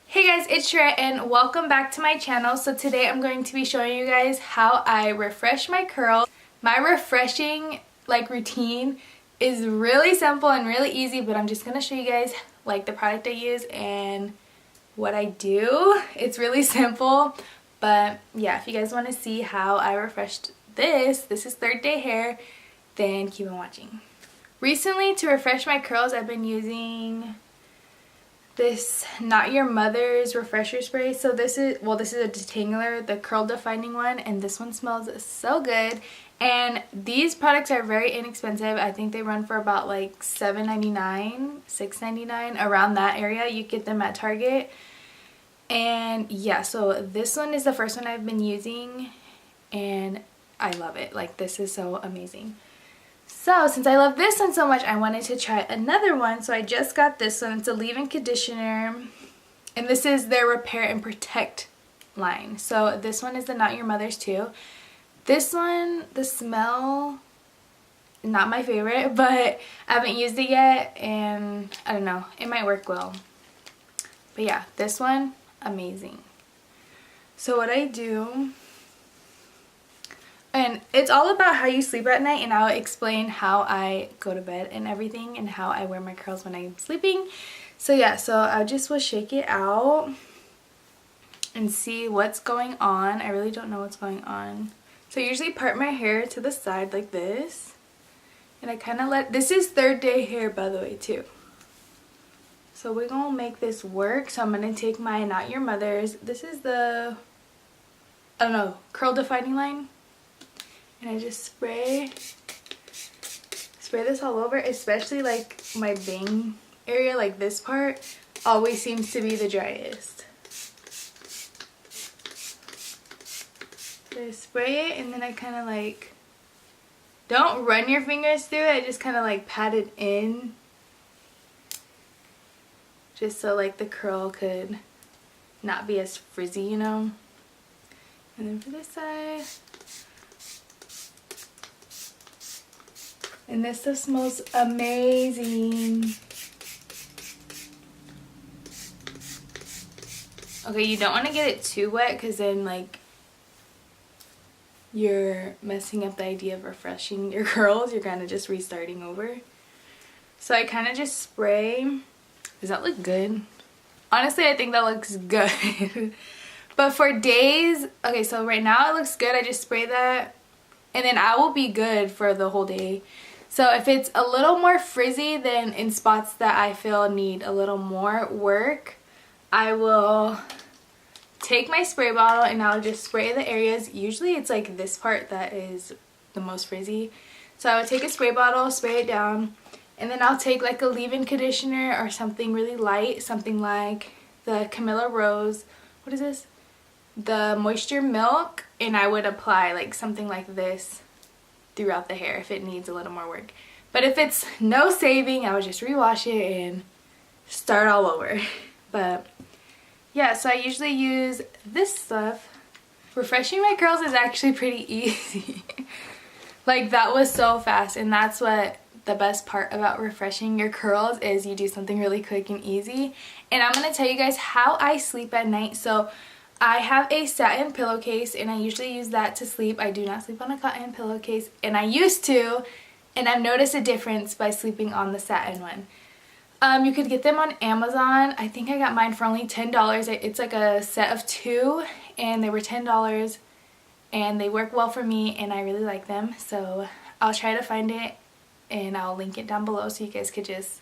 Hey guys, it's Shreya and welcome back to my channel. So today I'm going to be showing you guys how I refresh my curls. My refreshing routine is really simple and really easy, but I'm just going to show you guys the product I use and what I do. It's really simple, but yeah, if you guys want to see how I refreshed this is third day hair, then keep on watching. Recently, to refresh my curls, I've been using this Not Your Mother's refresher spray. So this is a detangler, the curl defining one, and this one smells so good. And these products are very inexpensive. I think they run for about like $7.99, $6.99, around that area. You get them at Target. And yeah, so this one is the first one I've been using and I love it. Like, this is so amazing. So since I love this one so much, I wanted to try another one. So I just got this one. It's a leave-in conditioner, and this is their Repair and Protect line. So this one is the Not Your Mother's too. This one, the smell, not my favorite, but I haven't used it yet, and I don't know, it might work well. But yeah, this one, amazing. So what I do, and it's all about how you sleep at night, and I'll explain how I go to bed and everything and how I wear my curls when I'm sleeping. So yeah, so I just will shake it out and see what's going on. I really don't know what's going on. So I usually part my hair to the side like this, and I kind of this is third day hair, by the way, too. So we're gonna make this work. So I'm gonna take my Not Your Mother's, this is the, I don't know, curl defining line. And I just spray this all over, especially like my bang area, like this part always seems to be the driest. So I spray it, and then I kind of don't run your fingers through it, I just kind of pat it in, just so the curl could not be as frizzy, you know. And then for this side. And this stuff smells amazing. Okay, you don't want to get it too wet, because then you're messing up the idea of refreshing your curls. You're kind of just restarting over. So I kind of just spray. Does that look good? Honestly, I think that looks good. But for days, okay, so right now it looks good. I just spray that, and then I will be good for the whole day. So if it's a little more frizzy than in spots that I feel need a little more work, I will take my spray bottle and I'll just spray the areas. Usually it's this part that is the most frizzy. So I would take a spray bottle, spray it down, and then I'll take a leave-in conditioner or something really light, something like the Camilla Rose, what is this? The Moisture Milk, and I would apply something like this throughout the hair if it needs a little more work. But if it's no saving, I would just rewash it and start all over. But yeah, so I usually use this stuff. Refreshing my curls is actually pretty easy. That was so fast, and that's what the best part about refreshing your curls is. You do something really quick and easy. And I'm going to tell you guys how I sleep at night. So I have a satin pillowcase, and I usually use that to sleep. I do not sleep on a cotton pillowcase, and I used to, and I've noticed a difference by sleeping on the satin one. You could get them on Amazon. I think I got mine for only $10. It's like a set of 2, and they were $10, and they work well for me, and I really like them. So I'll try to find it, and I'll link it down below so you guys could just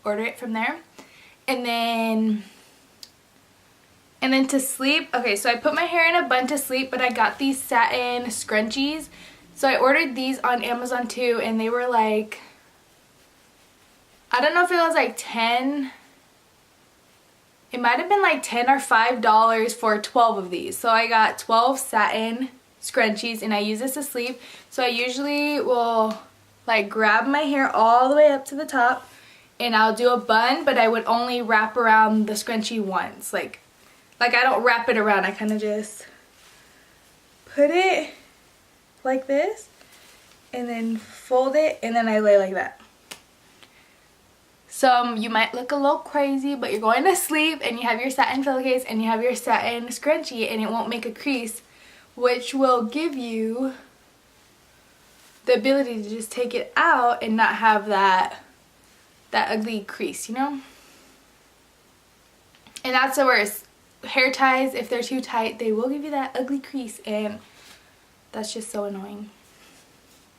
order it from there. And then to sleep, okay, so I put my hair in a bun to sleep, but I got these satin scrunchies. So I ordered these on Amazon too, and they were I don't know if it was 10, it might have been 10 or $5 for 12 of these. So I got 12 satin scrunchies, and I use this to sleep. So I usually will grab my hair all the way up to the top, and I'll do a bun, but I would only wrap around the scrunchie once. I don't wrap it around, I kind of just put it like this, and then fold it, and then I lay like that. So you might look a little crazy, but you're going to sleep and you have your satin pillowcase and you have your satin scrunchie and it won't make a crease, which will give you the ability to just take it out and not have that ugly crease, you know? And that's the worst. Hair ties, if they're too tight, they will give you that ugly crease, and that's just so annoying.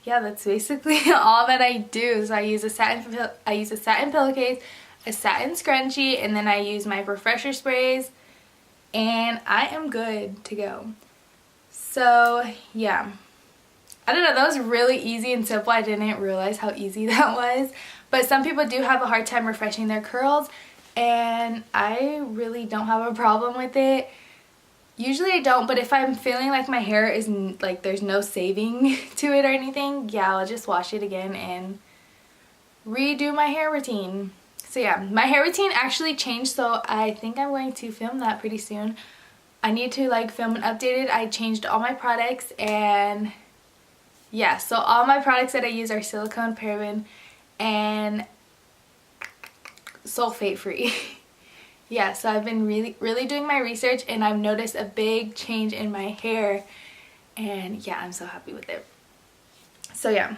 Yeah, that's basically all that I do. So I use a satin pillowcase, a satin scrunchie, and then I use my refresher sprays, and I am good to go. So yeah, I don't know, that was really easy and simple. I didn't realize how easy that was, but some people do have a hard time refreshing their curls, and I really don't have a problem with it. Usually I don't, but if I'm feeling like my hair is like there's no saving to it or anything, yeah, I'll just wash it again and redo my hair routine. So yeah, my hair routine actually changed, so I think I'm going to film that pretty soon. I need to like film and update it. I changed all my products, and yeah, so all my products that I use are silicone, paraben, and sulfate free. Yeah, so I've been really doing my research, and I've noticed a big change in my hair, and yeah, I'm so happy with it. So yeah,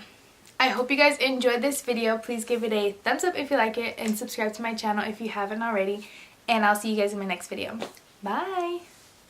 I hope you guys enjoyed this video. Please give it a thumbs up if you like it, and subscribe to my channel if you haven't already, and I'll see you guys in my next video. Bye!